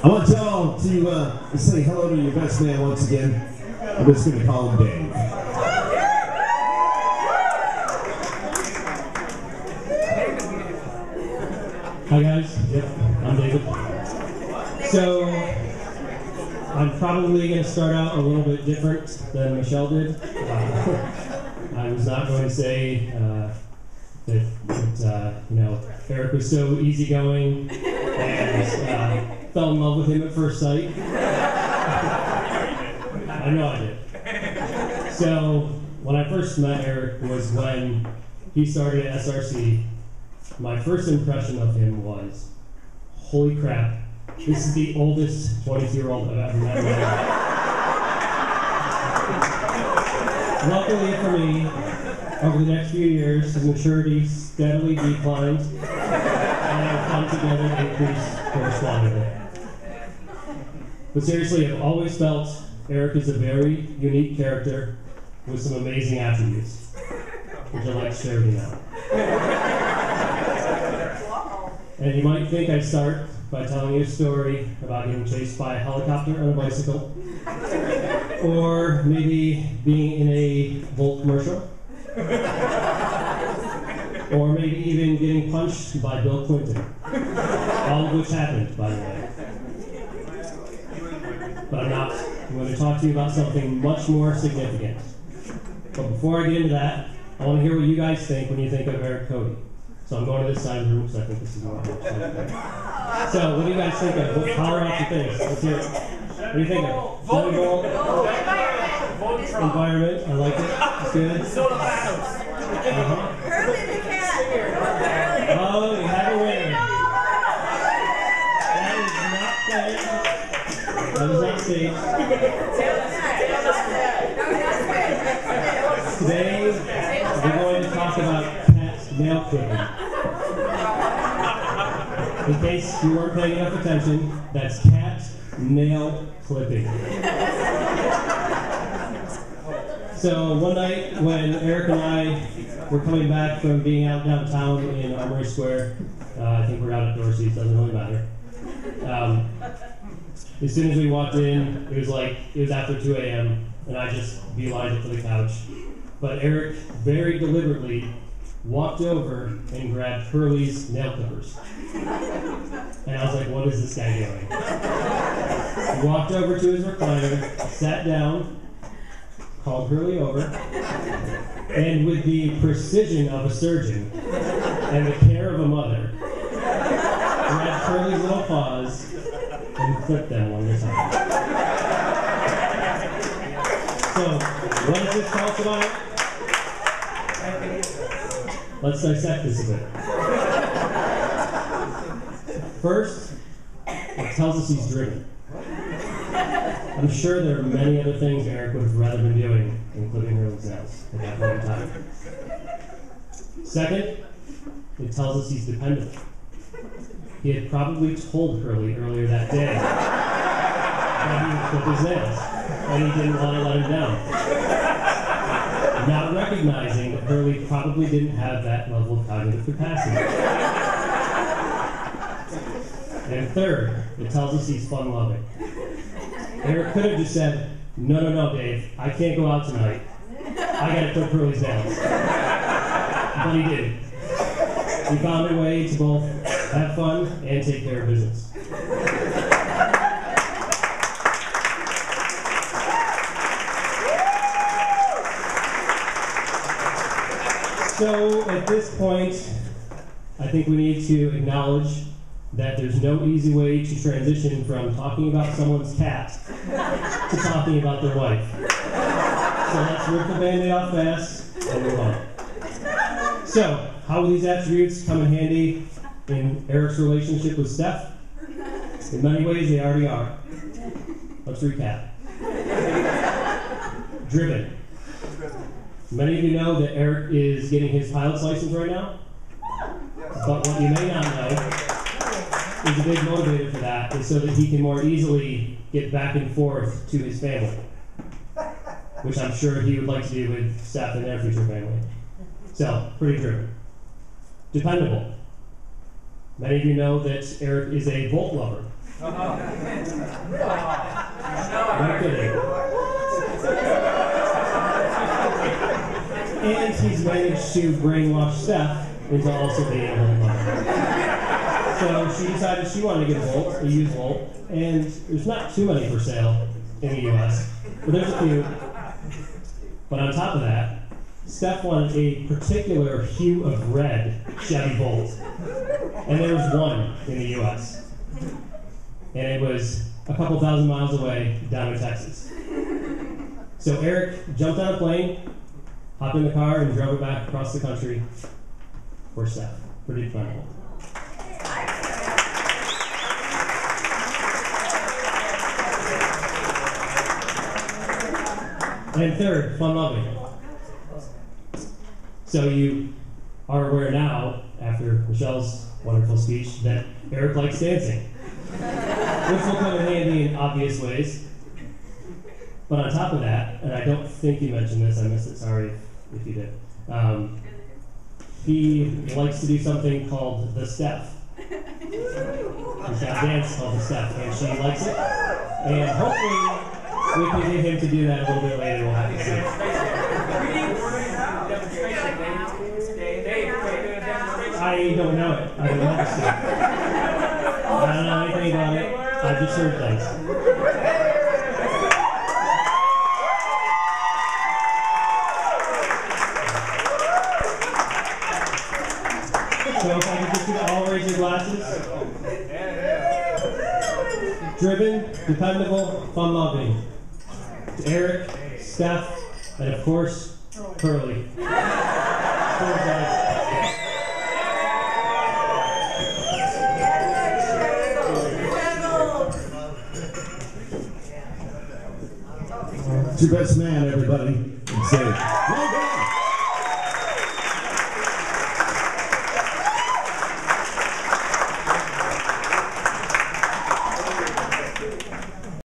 I want y'all to say hello to your best man once again. I'm just going to call him Dave. Hi guys, yep, I'm David. So, I'm probably going to start out a little bit different than Michelle did. I was not going to say that Eric was so easygoing and fell in love with him at first sight. I know I did. So, when I first met Eric was when he started at SRC. My first impression of him was, holy crap, this is the oldest 22-year-old I've ever met in my life. Luckily for me, over the next few years, his maturity steadily declined, and our come together increased correspondingly. But seriously, I've always felt Eric is a very unique character with some amazing attributes, which I'd like to share with you now. And you might think I'd start by telling you a story about getting chased by a helicopter on a bicycle, or maybe being in a Volt commercial, or maybe even getting punched by Bill Clinton, all of which happened, by the way. But I'm not. I'm going to talk to you about something much more significant. But before I get into that, I want to hear what you guys think when you think of Eric Cody. So I'm going to this side of the room, so I think this is more important. So what do you guys think of? Holler out your things. Let's hear it. What do you think of? Volleyball? Environment. I like it. It's good. Curly the cat. Oh, we have a winner. That is not staged. Today, we're going to talk about cat nail clipping. In case you weren't paying enough attention, that's cat nail clipping. So one night when Eric and I were coming back from being out downtown in Armory Square, I think we're out at Dorsey's, doesn't really matter. As soon as we walked in, it was after 2 a.m. and I just beelined it for the couch. But Eric very deliberately walked over and grabbed Hurley's nail clippers. And I was like, what is this guy doing? He walked over to his recliner, sat down, called Hurley over, and with the precision of a surgeon and the care of a mother, grabbed Hurley's little paws and clipped them one at a time. So, what does this tell us about it? Let's dissect this a bit. First, it tells us he's driven. I'm sure there are many other things Eric would have rather been doing, including Hurley's nails at that point in time. Second, it tells us he's dependable. He had probably told Hurley earlier that day that he would clip his nails, and he didn't want to let him down. Not recognizing that Hurley probably didn't have that level of cognitive capacity. And third, it tells us he's fun-loving. Eric could have just said, no, Dave, I can't go out tonight. I gotta clip Hurley's nails. But he didn't. He found a way to both have fun and take care of business. So at this point, I think we need to acknowledge that there's no easy way to transition from talking about someone's cat to talking about their wife. So let's rip the Band-Aid off fast and move on. So, how will these attributes come in handy in Eric's relationship with Steph? In many ways, they already are. Let's recap. Driven. Many of you know that Eric is getting his pilot's license right now. But what you may not know is a big motivator for that is so that he can more easily get back and forth to his family, which I'm sure he would like to do with Steph and their future family. So, pretty driven. Dependable. Many of you know that Eric is a Volt lover. Not kidding. And he's managed to brainwash Steph into also being a little mother. So she decided she wanted to get a Volt, a used Volt, and there's not too many for sale in the US, but there's a few. But on top of that, Steph wanted a particular hue of red Chevy Volt, and there was one in the US. And it was a couple thousand miles away down in Texas. So Eric jumped on a plane, hopped in the car, and drove it back across the country for Steph. Pretty incredible. And third, fun loving. So you are aware now, after Michelle's wonderful speech, that Eric likes dancing, which will come in handy in obvious ways. But on top of that, and I don't think you mentioned this, I missed it, sorry if you did. He likes to do something called the Steph. He's got a dance called the Steph, and she likes it. And hopefully we can get him to do that a little bit later. We'll have to see. I don't know it. I don't understand. I don't know anything about it. I've just heard things. So if I can get you to all raise your glasses. Driven, dependable, fun-loving. To Eric, Steph, and of course, Curly. Cheers, guys. It's your best man, everybody. And say, well done.